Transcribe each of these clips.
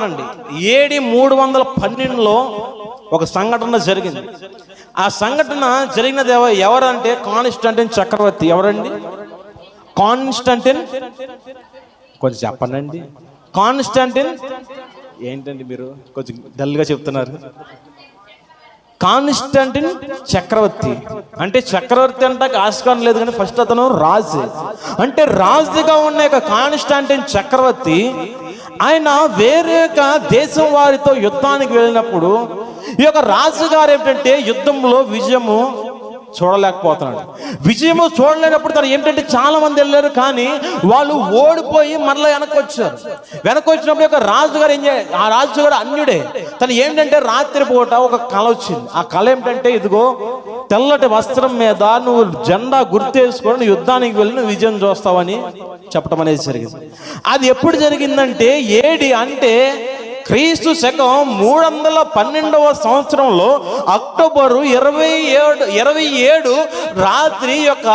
వినండి. AD 312లో ఒక సంఘటన జరిగింది. ఆ సంఘటన జరిగినది ఎవరంటే కాన్స్టాంటిన్ చక్రవర్తి. ఎవరండి? కాన్స్టాంటిన్. కొంచెం చెప్పండి. కాన్స్టాంటిన్ ఏంటండి మీరు కొంచెం డల్గా చెప్తున్నారు? కాన్స్టాంటిన్ చక్రవర్తి అంటే చక్రవర్తి అంటే ఆస్కారం లేదు, కానీ ఫస్ట్ అతను రాజు. అంటే రాజుగా ఉన్న కాన్స్టాంటిన్ చక్రవర్తి ఆయన వేరే దేశం వారితో యుద్ధానికి వెళ్ళినప్పుడు ఈ యొక్క రాజుగారు ఏమిటంటే యుద్ధంలో విజయము చూడలేకపోతున్నాడు. విజయము చూడలేనప్పుడు తను ఏంటంటే చాలా మంది వెళ్ళారు, కానీ వాళ్ళు ఓడిపోయి మరలా వెనక్కి వచ్చారు. వెనక్కి వచ్చినప్పుడు యొక్క రాజుగారు ఆ రాజుగారు అన్యుడే. తను ఏంటంటే రాత్రి పూట ఒక కళ వచ్చింది. ఆ కళ ఏమిటంటే, ఇదిగో తెల్లటి వస్త్రం మీద నువ్వు జెండా గుర్తేసుకొని నువ్వు యుద్ధానికి వెళ్ళి నువ్వు విజయం చూస్తావని చెప్పడం అనేది జరిగింది. అది ఎప్పుడు జరిగిందంటే ఏడి అంటే క్రీస్తు శకం 312వ సంవత్సరంలో అక్టోబరు 27 రాత్రి యొక్క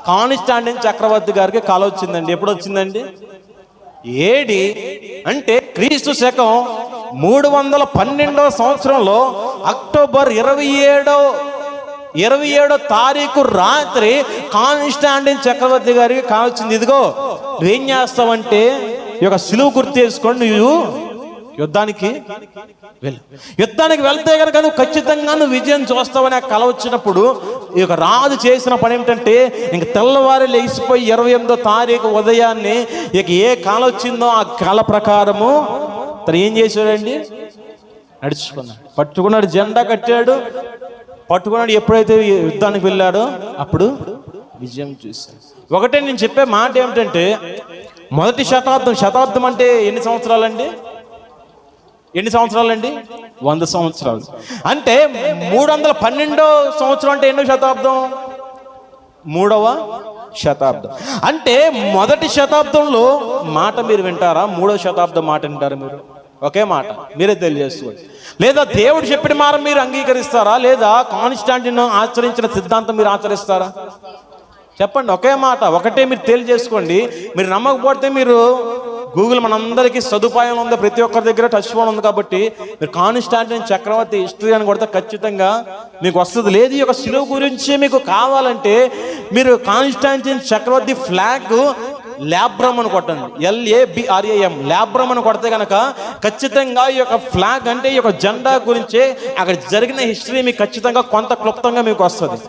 కాన్స్టాంటిన్ చక్రవర్తి గారికి కల వచ్చిందండి. ఎప్పుడు వచ్చిందండి? ఏడి అంటే క్రీస్తు శకం 312వ సంవత్సరంలో అక్టోబర్ 27వ తారీఖు రాత్రి కాన్స్టాంటిన్ చక్రవర్తి గారికి కల వచ్చింది. ఇదిగో నువ్వేం చేస్తావంటే ఈ యొక్క సిలువ గుర్తు చేసుకొని నువ్వు యుద్ధానికి వెళ్తే కనుక నువ్వు ఖచ్చితంగా నువ్వు విజయం చూస్తావని ఆ కళ వచ్చినప్పుడు ఈ యొక్క రాజు చేసిన పని ఏమిటంటే, ఇంక తెల్లవారి లేచిపోయి 28వ తారీఖు ఉదయాన్నే ఇక ఏ కళ వచ్చిందో ఆ కళ ప్రకారము తను ఏం చేశాడండి? పట్టుకున్నాడు, జెండా కట్టాడు, పట్టుకున్నాడు. ఎప్పుడైతే యుద్ధానికి వెళ్ళాడో అప్పుడు విజయం చూశాడు. ఒకటే నేను చెప్పే మాట ఏమిటంటే, మొదటి శతాబ్దం అంటే ఎన్ని సంవత్సరాలండి? 100 సంవత్సరాలు. అంటే 312వ సంవత్సరం అంటే ఎన్నో శతాబ్దం? 3వ శతాబ్దం. అంటే మొదటి శతాబ్దంలో మాట మీరు వింటారా? 3వ శతాబ్దం మాట వింటారా మీరు? ఒకే మాట మీరే తెలియజేసుకోండి. లేదా దేవుడు చెప్పిన మాట మీరు అంగీకరిస్తారా? లేదా కాన్స్టాంటిన్ ఆచరించిన సిద్ధాంతం మీరు ఆచరిస్తారా? చెప్పండి. ఒకే మాట, ఒకటే మీరు తెలియజేసుకోండి. మీరు నమ్మకపోతే మీరు గూగుల్ మనందరికీ సదుపాయం ఉంది, ప్రతి ఒక్కరి దగ్గర టచ్ ఫోన్ ఉంది కాబట్టి మీరు కాన్స్టాంటిన్ చక్రవర్తి హిస్టరీ అని కొడితే ఖచ్చితంగా మీకు వస్తుంది. లేదు ఈ యొక్క సిలువ గురించి మీకు కావాలంటే మీరు కాన్స్టాంటిన్ చక్రవర్తి ఫ్లాగ్ లాబ్రమ్ అని కొట్టండి. LABRAM లాబ్రమ్ అని కొడితే కనుక ఖచ్చితంగా ఈ యొక్క ఫ్లాగ్ అంటే ఈ యొక్క జెండా గురించే అక్కడ జరిగిన హిస్టరీ మీకు ఖచ్చితంగా కొంత క్లుప్తంగా మీకు వస్తుంది.